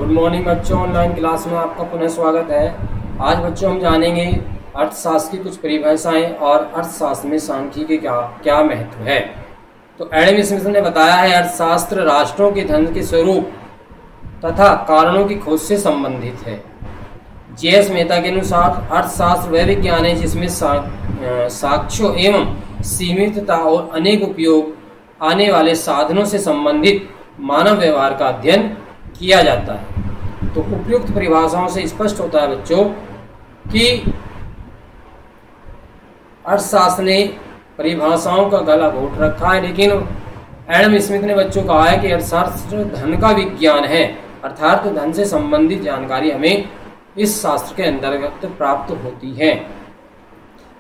Good morning बच्चों, online class में आपका पुनः स्वागत है। आज बच्चों हम जानेंगे अर्थशास्त्र की कुछ परिभाषाएं और अर्थशास्त्र में सांख्यिकी का क्या महत्व है। तो एडम स्मिथ ने बताया है, अर्थशास्त्र राष्ट्रों के धन के स्वरूप तथा कारणों की खोज से संबंधित है। जे.एस. मेहता के अनुसार अर्थशास्त्र वह विज्ञान है जिसमें साक्ष्यों एवं सीमितता और अनेक उपयोग आने वाले साधनों से संबंधित मानव व्यवहार का अध्ययन किया जाता है। तो उपयुक्त परिभाषाओं से स्पष्ट होता है बच्चों कि अर्थशास्त्र ने परिभाषाओं का गला घोट रखा है, लेकिन एडम स्मिथ ने बच्चों कहा है कि अर्थशास्त्र धन का विज्ञान है, अर्थात धन से संबंधित जानकारी हमें इस शास्त्र के अंतर्गत प्राप्त होती है।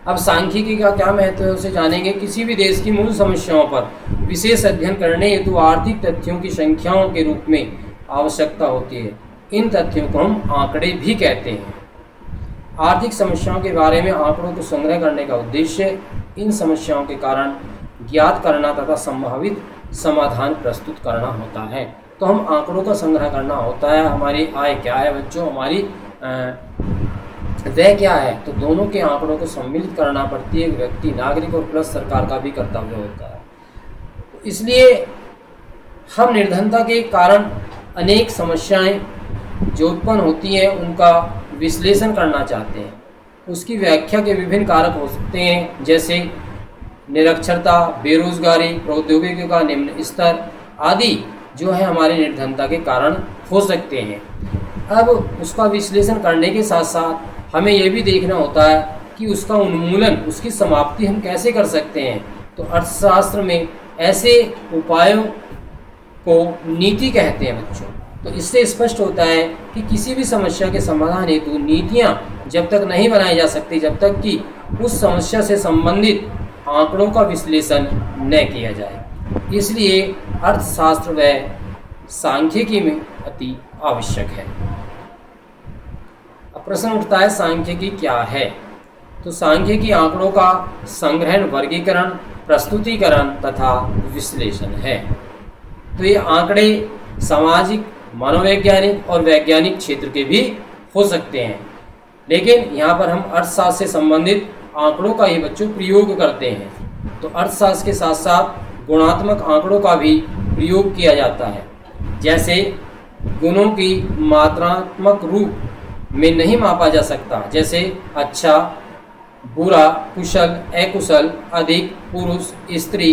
अब सांख्यिकी का क्या महत्व है उसे जानेंगे। किसी भी देश की मूल समस्याओं पर विशेष अध्ययन करने हेतु आर्थिक तथ्यों की संख्याओं के रूप में आवश्यकता होती है। इन तथ्यों को हम आंकड़े भी कहते हैं। आर्थिक समस्याओं के बारे में आंकड़ों को संग्रह करने का उद्देश्य इन समस्याओं के कारण ज्ञात करना तथा संभावित समाधान प्रस्तुत करना होता है। तो हम आंकड़ों का संग्रह करना होता है। हमारी आय क्या है बच्चों, हमारी वह क्या है, तो दोनों के आंकड़ों को सम्मिलित करना प्रत्येक व्यक्ति, नागरिक और प्लस सरकार का भी कर्तव्य होता है। इसलिए हम निर्धनता के कारण अनेक समस्याएं जो उत्पन्न होती हैं उनका विश्लेषण करना चाहते हैं। उसकी व्याख्या के विभिन्न कारक हो सकते हैं, जैसे निरक्षरता, बेरोजगारी, प्रौद्योगिकी का निम्न स्तर आदि जो है हमारी निर्धनता के कारण हो सकते हैं। अब उसका विश्लेषण करने के साथ साथ हमें यह भी देखना होता है कि उसका उन्मूलन, उसकी समाप्ति हम कैसे कर सकते हैं। तो अर्थशास्त्र में ऐसे उपायों को नीति कहते हैं बच्चों। तो इससे स्पष्ट होता है कि किसी भी समस्या के समाधान हेतु नीतियां जब तक नहीं बनाई जा सकती जब तक कि उस समस्या से संबंधित आंकड़ों का विश्लेषण न किया जाए। इसलिए अर्थशास्त्र व सांख्यिकी में अति आवश्यक है। अब प्रश्न उठता है, सांख्यिकी क्या है। तो सांख्यिकी आंकड़ों का संग्रहण, वर्गीकरण, प्रस्तुतिकरण तथा विश्लेषण है। तो ये आंकड़े सामाजिक, मनोवैज्ञानिक और वैज्ञानिक क्षेत्र के भी हो सकते हैं, लेकिन यहाँ पर हम अर्थशास्त्र से संबंधित आंकड़ों का ही बच्चों प्रयोग करते हैं। तो अर्थशास्त्र के साथ साथ गुणात्मक आंकड़ों का भी प्रयोग किया जाता है, जैसे गुणों की मात्रात्मक रूप में नहीं मापा जा सकता, जैसे अच्छा, बुरा, कुशल, अकुशल, अधिक, पुरुष, स्त्री,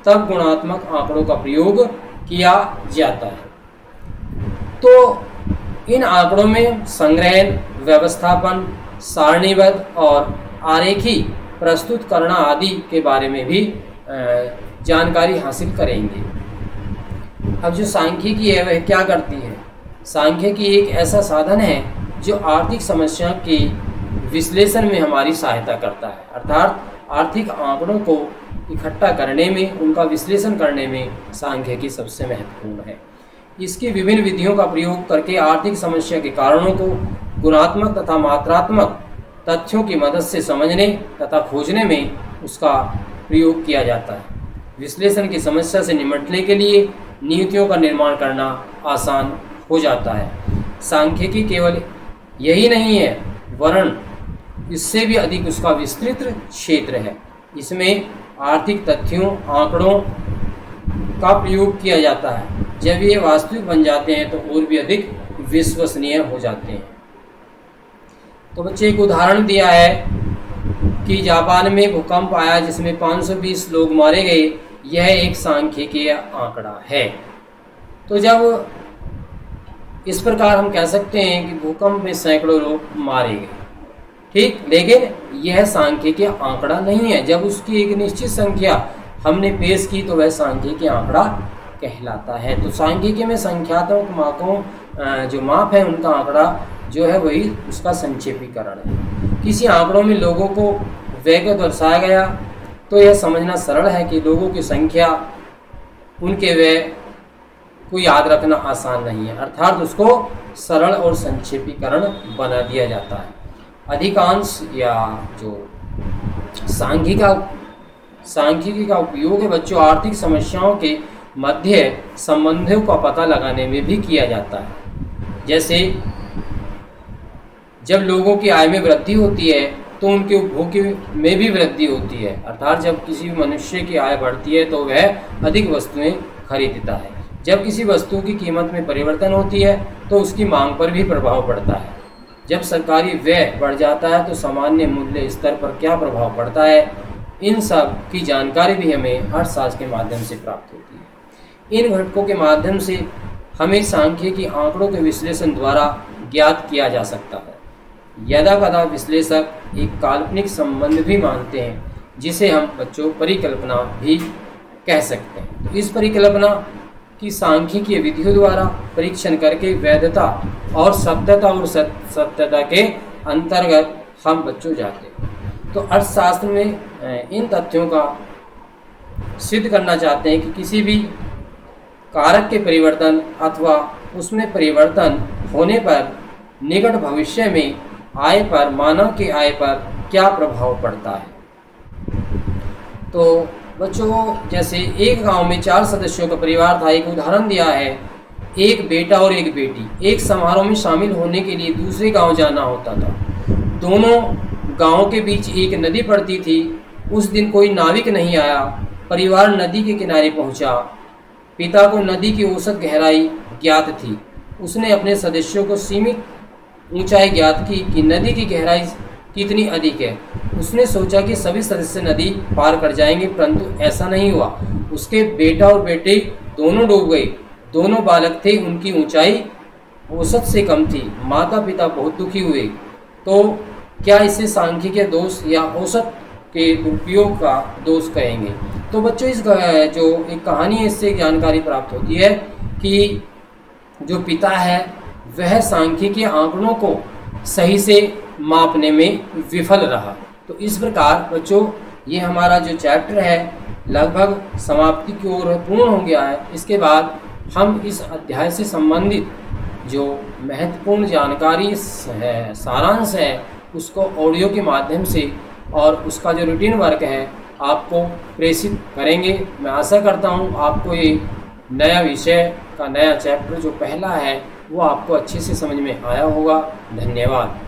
तब गुणात्मक आंकड़ों का प्रयोग किया जाता है। तो इन आंकड़ों में संग्रहण, व्यवस्थापन, सारणीबद्ध और आरेखी प्रस्तुत करना आदि के बारे में भी जानकारी हासिल करेंगे। अब जो सांख्यिकी है वह क्या करती है। सांख्यिकी एक ऐसा साधन है जो आर्थिक समस्या के विश्लेषण में हमारी सहायता करता है, अर्थात आर्थिक आंकड़ों को इकट्ठा करने में, उनका विश्लेषण करने में सांख्यिकी सबसे महत्वपूर्ण है। इसकी विभिन्न विधियों का प्रयोग करके आर्थिक समस्या के कारणों को गुणात्मक तथा मात्रात्मक तथ्यों की मदद से समझने तथा खोजने में उसका प्रयोग किया जाता है। विश्लेषण की समस्या से निपटने के लिए नीतियों का निर्माण करना आसान हो जाता है। सांख्यिकी केवल यही नहीं है, वरन इससे भी अधिक उसका विस्तृत क्षेत्र है। इसमें आर्थिक तथ्यों, आंकड़ों का प्रयोग किया जाता है। जब ये वास्तविक बन जाते हैं तो और भी अधिक विश्वसनीय हो जाते हैं। तो बच्चे एक उदाहरण दिया है कि जापान में भूकंप आया जिसमें 520 लोग मारे गए। यह एक सांख्यिकीय आंकड़ा है। तो जब इस प्रकार हम कह सकते हैं कि भूकंप में सैकड़ों लोग मारे गए, ठीक, लेकिन यह सांख्यिकीय आंकड़ा नहीं है। जब उसकी एक निश्चित संख्या हमने पेश की तो वह सांख्यिकीय आंकड़ा कहलाता है। तो सांख्यिकी में संख्यात्मक मापों जो माप है उनका आंकड़ा जो है वही उसका संक्षेपीकरण है। किसी आंकड़ों में लोगों को व्यय को दर्शाया गया तो यह समझना सरल है कि लोगों की संख्या, उनके व्यय को याद रखना आसान नहीं है, अर्थात उसको सरल और संक्षेपीकरण बना दिया जाता है। अधिकांश या जो सांख्यिकी का उपयोग है बच्चों आर्थिक समस्याओं के मध्य संबंधों का पता लगाने में भी किया जाता है। जैसे जब लोगों की आय में वृद्धि होती है तो उनके उपभोग में भी वृद्धि होती है, अर्थात जब किसी भी मनुष्य की आय बढ़ती है तो वह अधिक वस्तुएं खरीदता है। जब किसी वस्तु की कीमत में परिवर्तन होती है तो उसकी मांग पर भी प्रभाव पड़ता है। जब सरकारी व्यय बढ़ जाता है तो सामान्य मूल्य स्तर पर क्या प्रभाव पड़ता है, इन सब की जानकारी भी हमें अर्थशास्त्र के माध्यम से प्राप्त होती है। इन घटकों के माध्यम से हमें सांख्यिकी आंकड़ों के विश्लेषण द्वारा ज्ञात किया जा सकता है। यदा कदा विश्लेषक एक काल्पनिक संबंध भी मानते हैं जिसे हम बच्चों परिकल्पना भी कह सकते हैं। तो इस परिकल्पना की सांख्यिकीय विधियों द्वारा परीक्षण करके वैधता और सत्यता के अंतर्गत हम बच्चों जाते हैं। तो अर्थशास्त्र में इन तथ्यों का सिद्ध करना चाहते हैं कि किसी भी कारक के परिवर्तन अथवा उसमें परिवर्तन होने पर निकट भविष्य में आय पर, मानव की आय पर क्या प्रभाव पड़ता है। तो बच्चों, जैसे एक गांव में 4 सदस्यों का परिवार था। एक उदाहरण दिया है, एक बेटा और एक बेटी एक समारोह में शामिल होने के लिए दूसरे गांव जाना होता था। दोनों गांवों के बीच एक नदी पड़ती थी। उस दिन कोई नाविक नहीं आया। परिवार नदी के किनारे पहुंचा। पिता को नदी की औसत गहराई ज्ञात थी। उसने अपने सदस्यों को सीमित ऊंचाई ज्ञात की कि नदी की गहराई कितनी अधिक है। उसने सोचा कि सभी सदस्य नदी पार कर जाएंगे, परंतु ऐसा नहीं हुआ। उसके बेटा और बेटी दोनों डूब गए। दोनों बालक थे, उनकी ऊंचाई औसत से कम थी। माता पिता बहुत दुखी हुए। तो क्या इसे सांख्यिकीय दोष या औसत के दुरुपयोग का दोष कहेंगे। तो बच्चों, इस जो एक कहानी है इससे जानकारी प्राप्त होती है कि जो पिता है वह सांख्यिकीय आंकड़ों को सही से मापने में विफल रहा। तो इस प्रकार बच्चों, ये हमारा जो चैप्टर है लगभग समाप्ति की ओर पूर्ण हो गया है। इसके बाद हम इस अध्याय से संबंधित जो महत्वपूर्ण जानकारी है, सारांश है, उसको ऑडियो के माध्यम से और उसका जो रूटीन वर्क है आपको प्रेषित करेंगे। मैं आशा करता हूँ आपको ये नया विषय का नया चैप्टर जो पहला है वो आपको अच्छे से समझ में आया होगा। धन्यवाद।